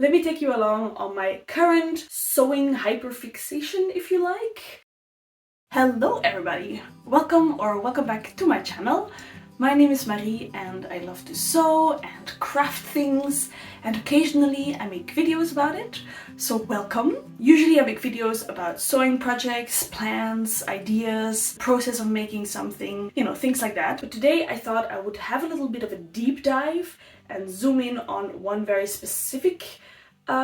Let me take you along on my current sewing hyperfixation, if you like. Hello everybody! Welcome back to my channel. My name is Marie and I love to sew and craft things, and occasionally I make videos about it, so welcome. Usually I make videos about sewing projects, plans, ideas, process of making something, you know, things like that. But today I thought I would have a little bit of a deep dive and zoom in on one very specific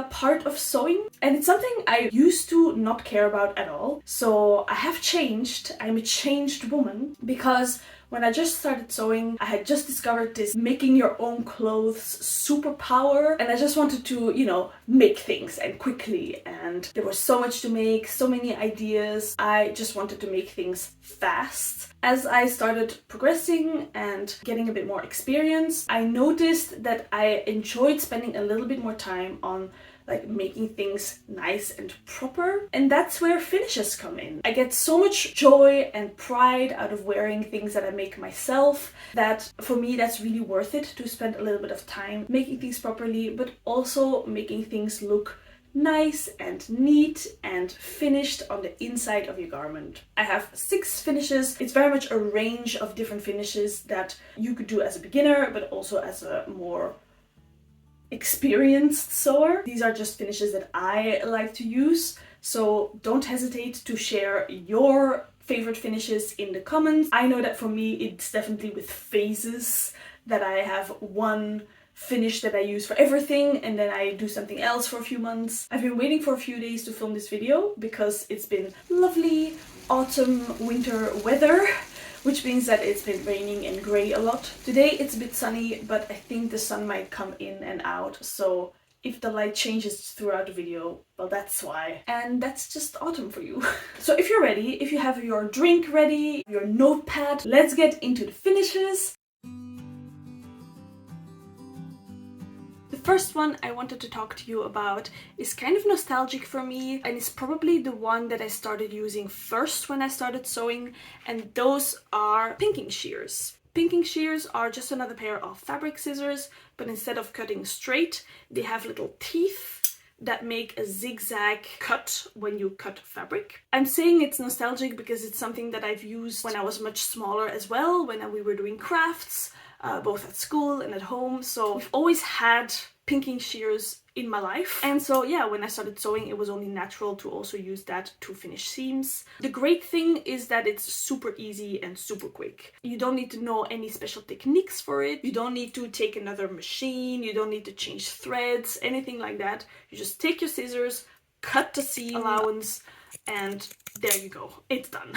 part of sewing, and it's something I used to not care about at all. So I have changed. I'm a changed woman, because when I just started sewing, I had just discovered this making your own clothes superpower, and I just wanted to, you know, make things and quickly, and there was so much to make, so many ideas. I just wanted to make things fast. As I started progressing and getting a bit more experience, I noticed that I enjoyed spending a little bit more time on like making things nice and proper, and that's where finishes come in. I get so much joy and pride out of wearing things that I make myself that for me that's really worth it to spend a little bit of time making things properly, but also making things look nice and neat and finished on the inside of your garment. I have 6 finishes. It's very much a range of different finishes that you could do as a beginner, but also as a more experienced sewer. These are just finishes that I like to use, so don't hesitate to share your favorite finishes in the comments. I know that for me it's definitely with phases, that I have one finish that I use for everything and then I do something else for a few months. I've been waiting for a few days to film this video because it's been lovely autumn winter weather, which means that it's been raining and grey a lot. Today it's a bit sunny, but I think the sun might come in and out, so if the light changes throughout the video, well, that's why. And that's just autumn for you. So if you're ready, if you have your drink ready, your notepad, let's get into the finishes. The first one I wanted to talk to you about is kind of nostalgic for me, and it's probably the one that I started using first when I started sewing, and those are pinking shears. Pinking shears are just another pair of fabric scissors, but instead of cutting straight, they have little teeth that make a zigzag cut when you cut fabric. I'm saying it's nostalgic because it's something that I've used when I was much smaller as well, when we were doing crafts, both at school and at home. So I've always had pinking shears in my life, and so yeah, when I started sewing it was only natural to also use that to finish seams. The great thing is that it's super easy and super quick. You don't need to know any special techniques for it, you don't need to take another machine, you don't need to change threads, anything like that. You just take your scissors, cut the seam allowance, and there you go, it's done.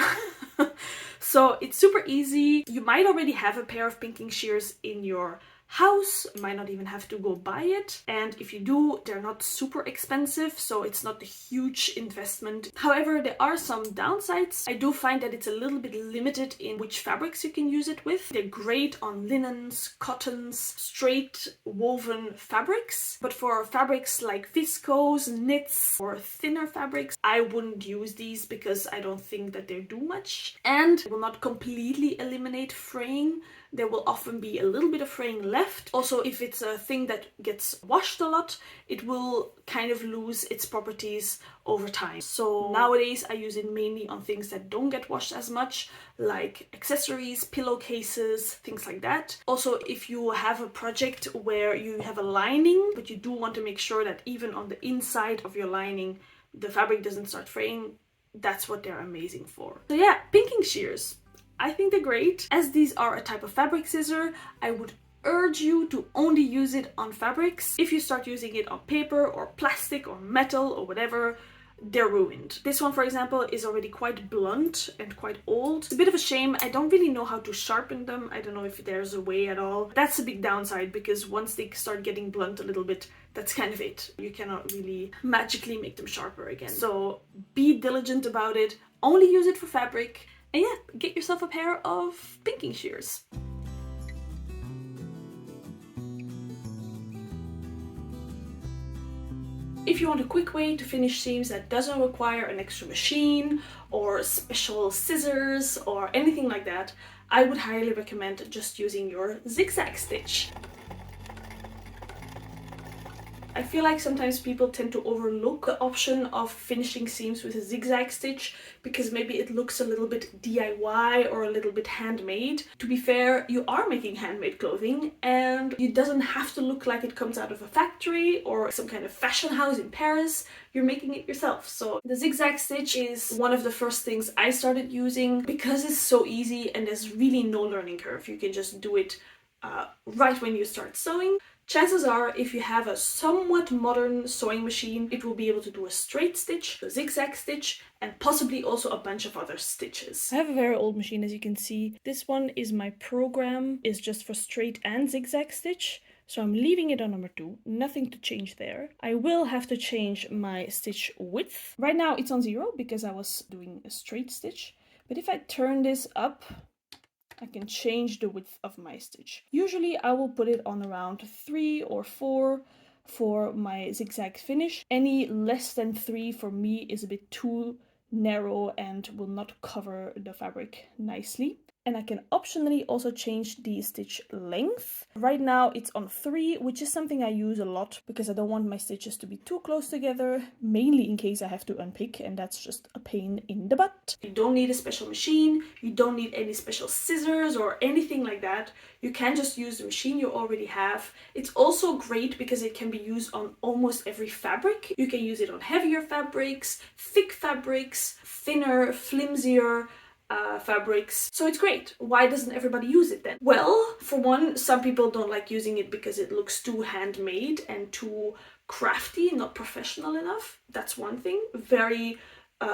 So it's super easy. You might already have a pair of pinking shears in your house, you might not even have to go buy it, and if you do, they're not super expensive, so it's not a huge investment. However, there are some downsides. I do find that it's a little bit limited in which fabrics you can use it with. They're great on linens, cottons, straight woven fabrics, but for fabrics like viscose, knits, or thinner fabrics, I wouldn't use these because I don't think that they do much, and it will not completely eliminate fraying. There will often be a little bit of fraying left. Also, if it's a thing that gets washed a lot, it will kind of lose its properties over time. So nowadays I use it mainly on things that don't get washed as much, like accessories, pillowcases, things like that. Also, if you have a project where you have a lining, but you do want to make sure that even on the inside of your lining the fabric doesn't start fraying, that's what they're amazing for. So yeah, pinking shears, I think they're great. As these are a type of fabric scissor, I would urge you to only use it on fabrics. If you start using it on paper or plastic or metal or whatever, they're ruined. This one, for example, is already quite blunt and quite old. It's a bit of a shame. I don't really know how to sharpen them. I don't know if there's a way at all. That's a big downside, because once they start getting blunt a little bit, that's kind of it. You cannot really magically make them sharper again. So be diligent about it. Only use it for fabric. And yeah, get yourself a pair of pinking shears. If you want a quick way to finish seams that doesn't require an extra machine or special scissors or anything like that, I would highly recommend just using your zigzag stitch. I feel like sometimes people tend to overlook the option of finishing seams with a zigzag stitch because maybe it looks a little bit DIY or a little bit handmade. To be fair, you are making handmade clothing and it doesn't have to look like it comes out of a factory or some kind of fashion house in Paris. You're making it yourself. So the zigzag stitch is one of the first things I started using because it's so easy and there's really no learning curve. You can just do it right when you start sewing. Chances are, if you have a somewhat modern sewing machine, it will be able to do a straight stitch, a zigzag stitch, and possibly also a bunch of other stitches. I have a very old machine, as you can see. This one is my program, is just for straight and zigzag stitch. So I'm leaving it on number 2, nothing to change there. I will have to change my stitch width. Right now it's on 0 because I was doing a straight stitch. But if I turn this up, I can change the width of my stitch. Usually I will put it on around 3 or 4 for my zigzag finish. Any less than 3 for me is a bit too narrow and will not cover the fabric nicely. And I can optionally also change the stitch length. Right now it's on 3, which is something I use a lot because I don't want my stitches to be too close together, mainly in case I have to unpick, and that's just a pain in the butt. You don't need a special machine, you don't need any special scissors or anything like that. You can just use the machine you already have. It's also great because it can be used on almost every fabric. You can use it on heavier fabrics, thick fabrics, thinner, flimsier fabrics. So it's great. Why doesn't everybody use it then? Well, for one, some people don't like using it because it looks too handmade and too crafty, not professional enough. That's one thing. Very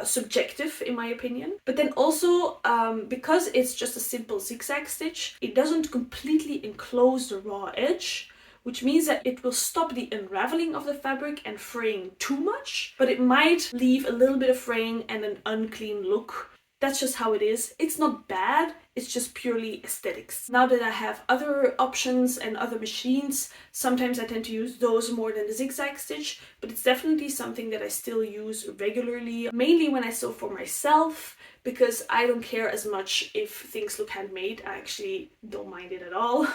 subjective in my opinion. But then also because it's just a simple zigzag stitch, it doesn't completely enclose the raw edge, which means that it will stop the unraveling of the fabric and fraying too much, but it might leave a little bit of fraying and an unclean look. That's just how it is. It's not bad, it's just purely aesthetics. Now that I have other options and other machines, sometimes I tend to use those more than the zigzag stitch, but it's definitely something that I still use regularly, mainly when I sew for myself, because I don't care as much if things look handmade. I actually don't mind it at all.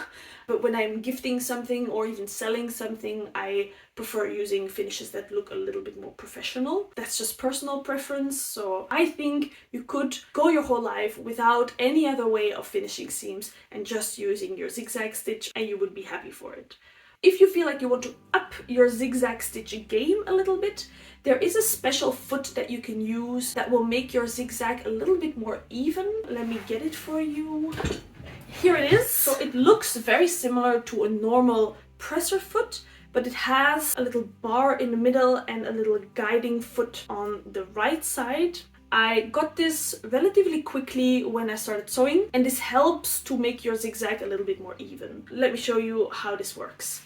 But when I'm gifting something or even selling something, I prefer using finishes that look a little bit more professional. That's just personal preference. So I think you could go your whole life without any other way of finishing seams and just using your zigzag stitch, and you would be happy for it. If you feel like you want to up your zigzag stitch game a little bit, there is a special foot that you can use that will make your zigzag a little bit more even. Let me get it for you. Here it is. So it looks very similar to a normal presser foot, but it has a little bar in the middle and a little guiding foot on the right side. I got this relatively quickly when I started sewing, and this helps to make your zigzag a little bit more even. Let me show you how this works.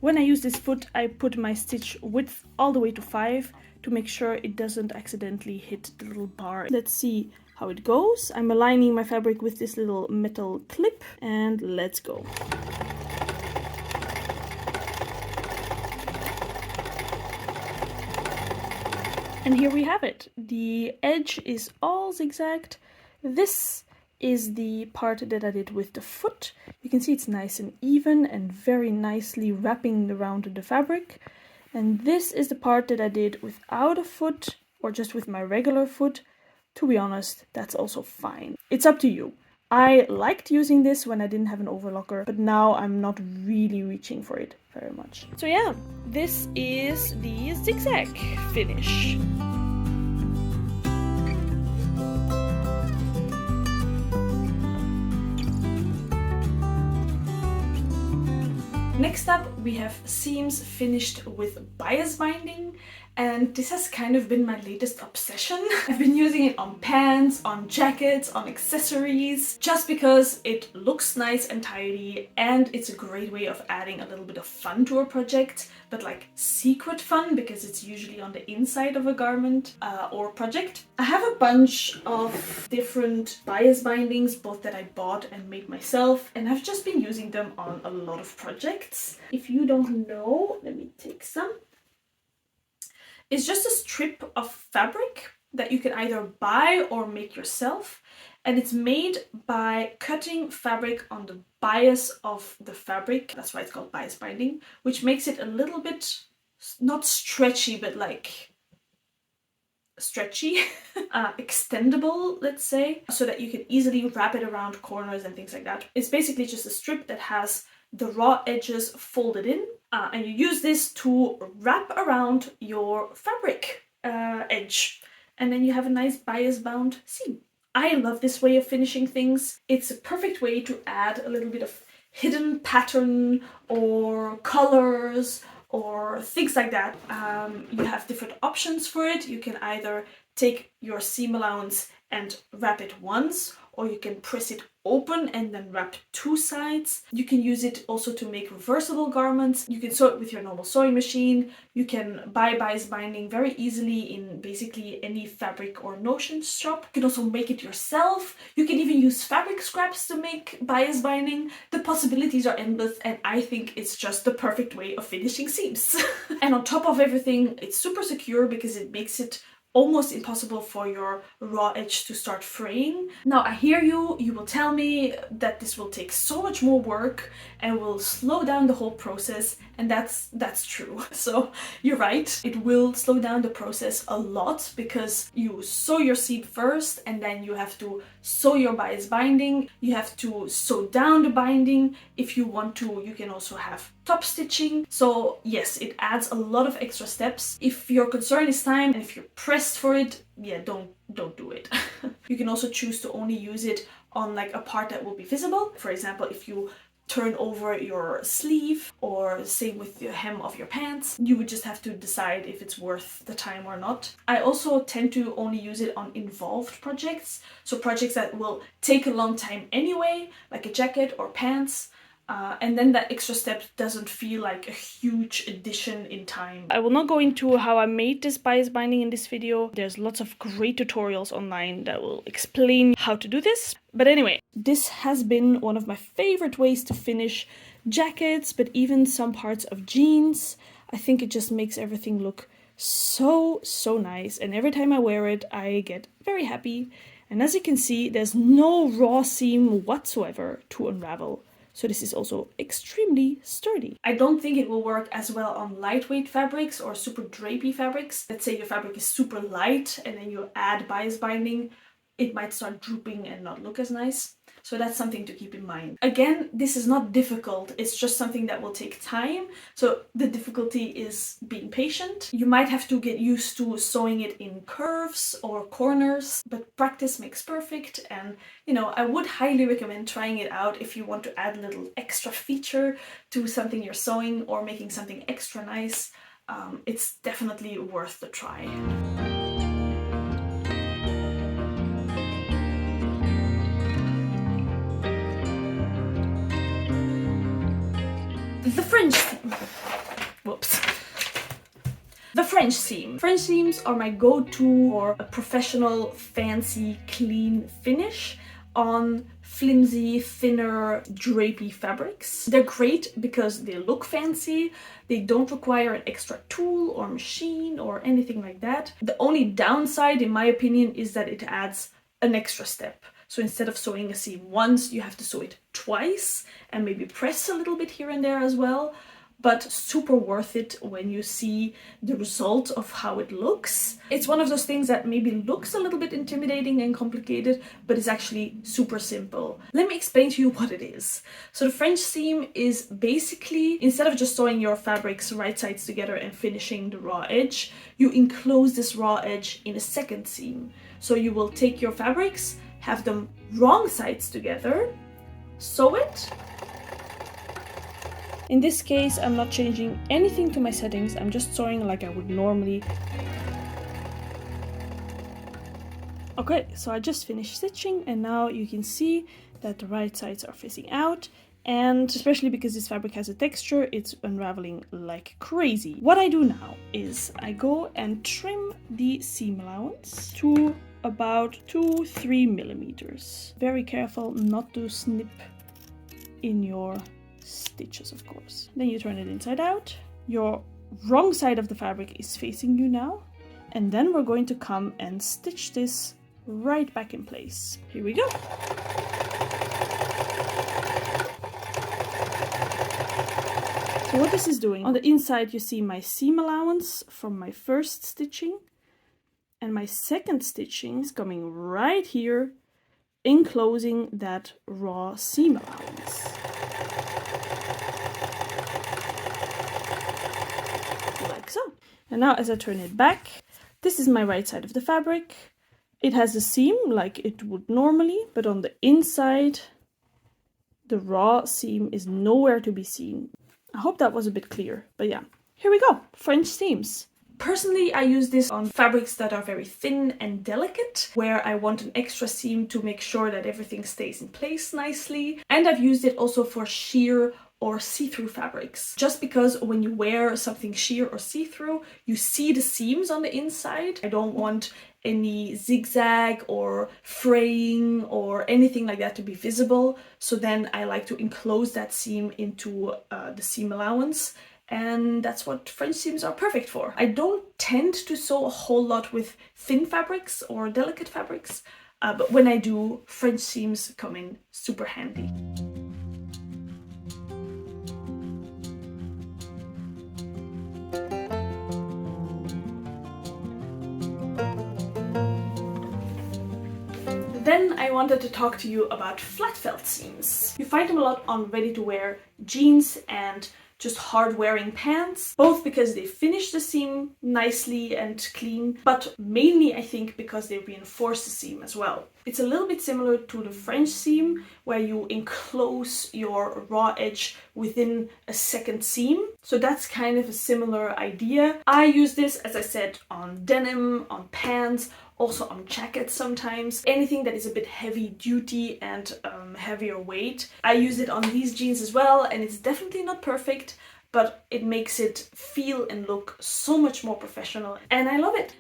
When I use this foot, I put my stitch width all the way to 5 to make sure it doesn't accidentally hit the little bar. Let's see how it goes. I'm aligning my fabric with this little metal clip, and let's go. And here we have it. The edge is all zigzagged. This is the part that I did with the foot. You can see it's nice and even and very nicely wrapping around the fabric. And this is the part that I did without a foot or just with my regular foot. To be honest, that's also fine. It's up to you. I liked using this when I didn't have an overlocker, but now I'm not really reaching for it very much. So yeah, this is the zigzag finish. Next up, we have seams finished with bias binding, and this has kind of been my latest obsession. I've been using it on pants, on jackets, on accessories, just because it looks nice and tidy, and it's a great way of adding a little bit of fun to a project, but like secret fun, because it's usually on the inside of a garment or project. I have a bunch of different bias bindings, both that I bought and made myself, and I've just been using them on a lot of projects. If you don't know, let me take some. It's just a strip of fabric that you can either buy or make yourself, and it's made by cutting fabric on the bias of the fabric. That's why it's called bias binding, which makes it a little bit not stretchy, but like stretchy, extendable, let's say, so that you can easily wrap it around corners and things like that. It's basically just a strip that has the raw edges folded in, and you use this to wrap around your fabric edge, and then you have a nice bias bound seam. I love this way of finishing things. It's a perfect way to add a little bit of hidden pattern or colors or things like that. You have different options for it. You can either take your seam allowance and wrap it once, or you can press it open and then wrap two sides. You can use it also to make reversible garments. You can sew it with your normal sewing machine. You can buy bias binding very easily in basically any fabric or notion shop. You can also make it yourself. You can even use fabric scraps to make bias binding. The possibilities are endless, and I think it's just the perfect way of finishing seams. And on top of everything, it's super secure because it makes it almost impossible for your raw edge to start fraying. Now I hear you, you will tell me that this will take so much more work and will slow down the whole process, and that's true. So you're right, it will slow down the process a lot because you sew your seam first and then you have to sew your bias binding, you have to sew down the binding. If you want to, you can also have top stitching. So yes, it adds a lot of extra steps. If your concern is time and if you're pressed for it, yeah, don't do it. You can also choose to only use it on like a part that will be visible. For example, if you turn over your sleeve, or same with the hem of your pants, you would just have to decide if it's worth the time or not. I also tend to only use it on involved projects, so projects that will take a long time anyway, like a jacket or pants. And then that extra step doesn't feel like a huge addition in time. I will not go into how I made this bias binding in this video. There's lots of great tutorials online that will explain how to do this. But anyway, this has been one of my favorite ways to finish jackets, but even some parts of jeans. I think it just makes everything look so nice, and every time I wear it, I get very happy. And as you can see, there's no raw seam whatsoever to unravel. So this is also extremely sturdy. I don't think it will work as well on lightweight fabrics or super drapey fabrics. Let's say your fabric is super light and then you add bias binding, it might start drooping and not look as nice. So that's something to keep in mind. Again, this is not difficult, it's just something that will take time. So the difficulty is being patient. You might have to get used to sewing it in curves or corners, but practice makes perfect. And you know, I would highly recommend trying it out if you want to add a little extra feature to something you're sewing or making something extra nice. It's definitely worth the try. The French seam. Whoops. The French seam. French seams are my go-to for a professional, fancy, clean finish on flimsy, thinner, drapey fabrics. They're great because they look fancy, they don't require an extra tool or machine or anything like that. The only downside, in my opinion, is that it adds an extra step. So instead of sewing a seam once, you have to sew it twice and maybe press a little bit here and there as well. But super worth it when you see the result of how it looks. It's one of those things that maybe looks a little bit intimidating and complicated, but it's actually super simple. Let me explain to you what it is. So the French seam is basically, instead of just sewing your fabrics right sides together and finishing the raw edge, you enclose this raw edge in a second seam. So you will take your fabrics, have them wrong sides together, sew it. In this case, I'm not changing anything to my settings, I'm just sewing like I would normally. Okay, so I just finished stitching and now you can see that the right sides are facing out, and especially because this fabric has a texture, it's unraveling like crazy. What I do now is I go and trim the seam allowance to about 2-3 millimeters. Very careful not to snip in your stitches, of course. Then you turn it inside out. Your wrong side of the fabric is facing you now, and then we're going to come and stitch this right back in place. Here we go. So what this is doing, on the inside you see my seam allowance from my first stitching, and my second stitching is coming right here, enclosing that raw seam allowance. Like so. And now as I turn it back, this is my right side of the fabric. It has a seam like it would normally, but on the inside, the raw seam is nowhere to be seen. I hope that was a bit clear, but yeah. Here we go, French seams. Personally, I use this on fabrics that are very thin and delicate, where I want an extra seam to make sure that everything stays in place nicely. And I've used it also for sheer or see-through fabrics. Just because when you wear something sheer or see-through, you see the seams on the inside. I don't want any zigzag or fraying or anything like that to be visible. So then I like to enclose that seam into the seam allowance. And that's what French seams are perfect for. I don't tend to sew a whole lot with thin fabrics or delicate fabrics, but when I do, French seams come in super handy. Then I wanted to talk to you about flat felt seams. You find them a lot on ready-to-wear jeans and just hard wearing pants, both because they finish the seam nicely and clean, but mainly I think because they reinforce the seam as well. It's a little bit similar to the French seam, where you enclose your raw edge within a second seam. So that's kind of a similar idea. I use this, as I said, on denim, on pants, also on jackets sometimes. Anything that is a bit heavy duty and heavier weight. I use it on these jeans as well, and it's definitely not perfect, but it makes it feel and look so much more professional, and I love it.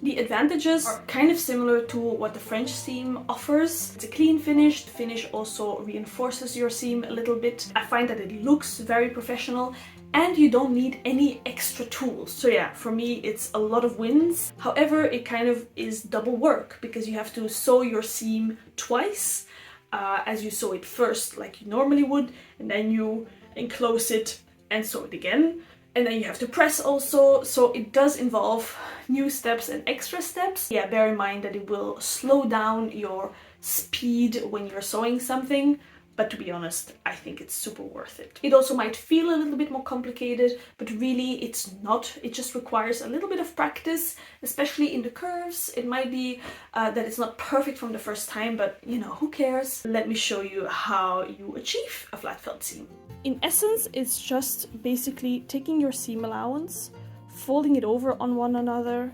The advantages are kind of similar to what the French seam offers. It's a clean finish. The finish also reinforces your seam a little bit. I find that it looks very professional, and you don't need any extra tools. So yeah, for me it's a lot of wins. However, it kind of is double work because you have to sew your seam twice, as you sew it first like you normally would, and then you enclose it and sew it again. And then you have to press also, so it does involve new steps and extra steps. Yeah, bear in mind that it will slow down your speed when you're sewing something, but to be honest, I think it's super worth it. It also might feel a little bit more complicated, but really it's not. It just requires a little bit of practice, especially in the curves. It might be that it's not perfect from the first time, but you know, who cares? Let me show you how you achieve a flat felt seam. In essence, it's just basically taking your seam allowance, folding it over on one another,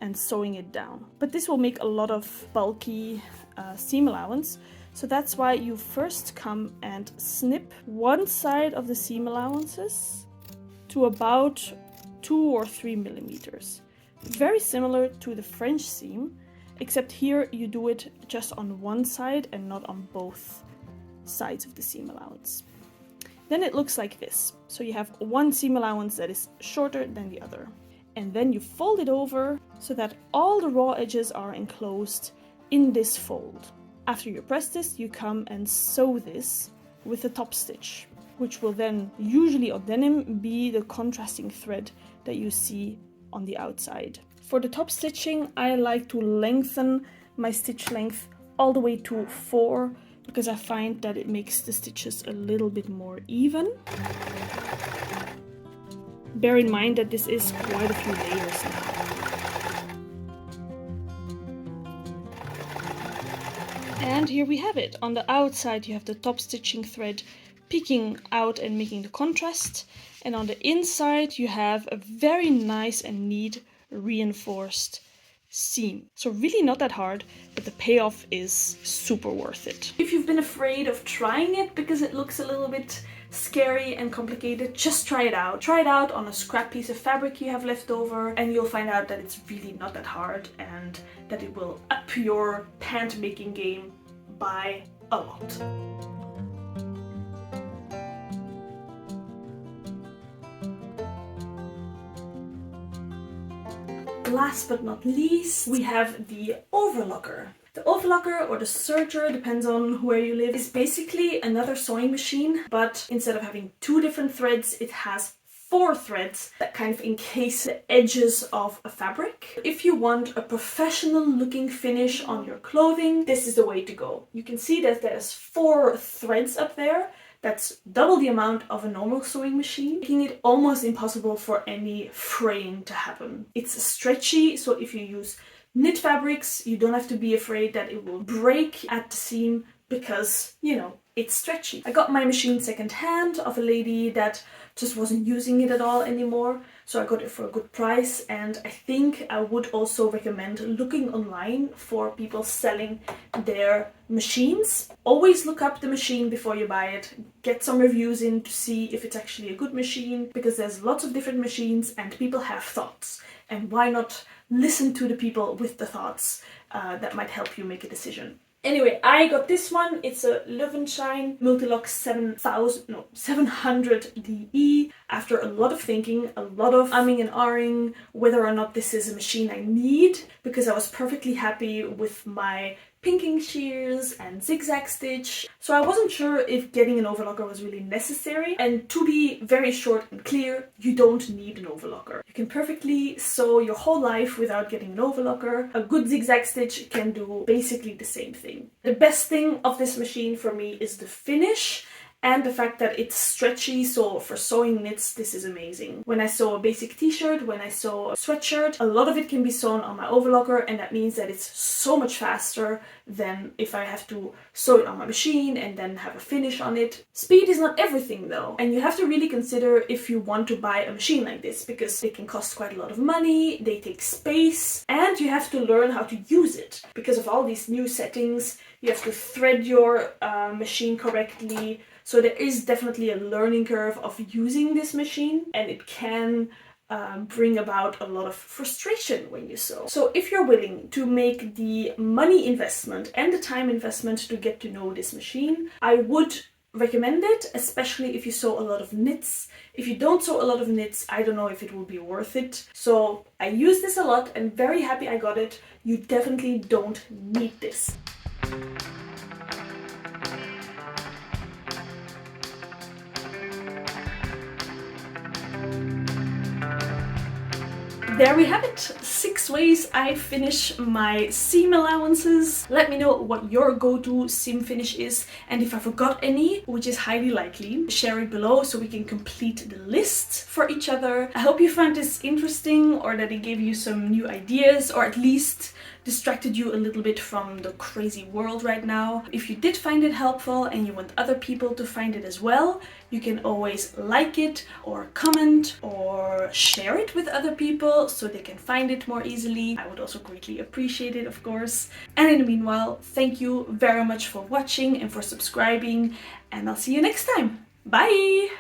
and sewing it down. But this will make a lot of bulky seam allowance. So that's why you first come and snip one side of the seam allowances to about 2 or 3 millimeters. Very similar to the French seam, except here you do it just on one side and not on both sides of the seam allowance. Then it looks like this. So you have one seam allowance that is shorter than the other. And then you fold it over so that all the raw edges are enclosed in this fold. After you press this, you come and sew this with the top stitch, which will then, usually on denim, be the contrasting thread that you see on the outside. For the top stitching, I like to lengthen my stitch length all the way to 4, because I find that it makes the stitches a little bit more even. Bear in mind that this is quite a few layers now. And here we have it. On the outside you have the top stitching thread peeking out and making the contrast. And on the inside you have a very nice and neat reinforced seam. So really not that hard, but the payoff is super worth it. If you've been afraid of trying it because it looks a little bit scary and complicated, just try it out. Try it out on a scrap piece of fabric you have left over, and you'll find out that it's really not that hard and that it will up your pant making game by a lot. last but not least, we have the Overlocker. The Overlocker, or the serger, depends on where you live, is basically another sewing machine, but instead of having 2 different threads, it has 4 threads that kind of encase the edges of a fabric. If you want a professional looking finish on your clothing, this is the way to go. You can see that there's 4 threads up there. That's double the amount of a normal sewing machine, making it almost impossible for any fraying to happen. It's stretchy, so if you use knit fabrics, you don't have to be afraid that it will break at the seam because, you know, it's stretchy. I got my machine secondhand of a lady that just wasn't using it at all anymore, so I got it for a good price, and I think I would also recommend looking online for people selling their machines. Always look up the machine before you buy it, get some reviews in to see if it's actually a good machine, because there's lots of different machines and people have thoughts, and why not listen to the people with the thoughts that might help you make a decision. Anyway, I got this one. It's a Lewenstein Multilock 700DE. After a lot of thinking, a lot of umming and ahhing whether or not this is a machine I need, because I was perfectly happy with my pinking shears and zigzag stitch. So I wasn't sure if getting an overlocker was really necessary. And to be very short and clear, you don't need an overlocker. You can perfectly sew your whole life without getting an overlocker. A good zigzag stitch can do basically the same thing. The best thing of this machine for me is the finish and the fact that it's stretchy, so for sewing knits this is amazing. When I sew a basic t-shirt, when I sew a sweatshirt, a lot of it can be sewn on my overlocker, and that means that it's so much faster than if I have to sew it on my machine and then have a finish on it. Speed is not everything though, and you have to really consider if you want to buy a machine like this, because they can cost quite a lot of money, they take space, and you have to learn how to use it. Because of all these new settings, you have to thread your machine correctly. So there is definitely a learning curve of using this machine, and it can bring about a lot of frustration when you sew. So if you're willing to make the money investment and the time investment to get to know this machine, I would recommend it, especially if you sew a lot of knits. If you don't sew a lot of knits, I don't know if it will be worth it. So I use this a lot and very happy I got it. You definitely don't need this. There we have it, 6 ways I finish my seam allowances. Let me know what your go-to seam finish is, and if I forgot any, which is highly likely, share it below so we can complete the list for each other. I hope you found this interesting, or that it gave you some new ideas, or at least distracted you a little bit from the crazy world right now. If you did find it helpful and you want other people to find it as well, you can always like it or comment or share it with other people so they can find it more easily. I would also greatly appreciate it, of course. And in the meanwhile, thank you very much for watching and for subscribing, and I'll see you next time. Bye!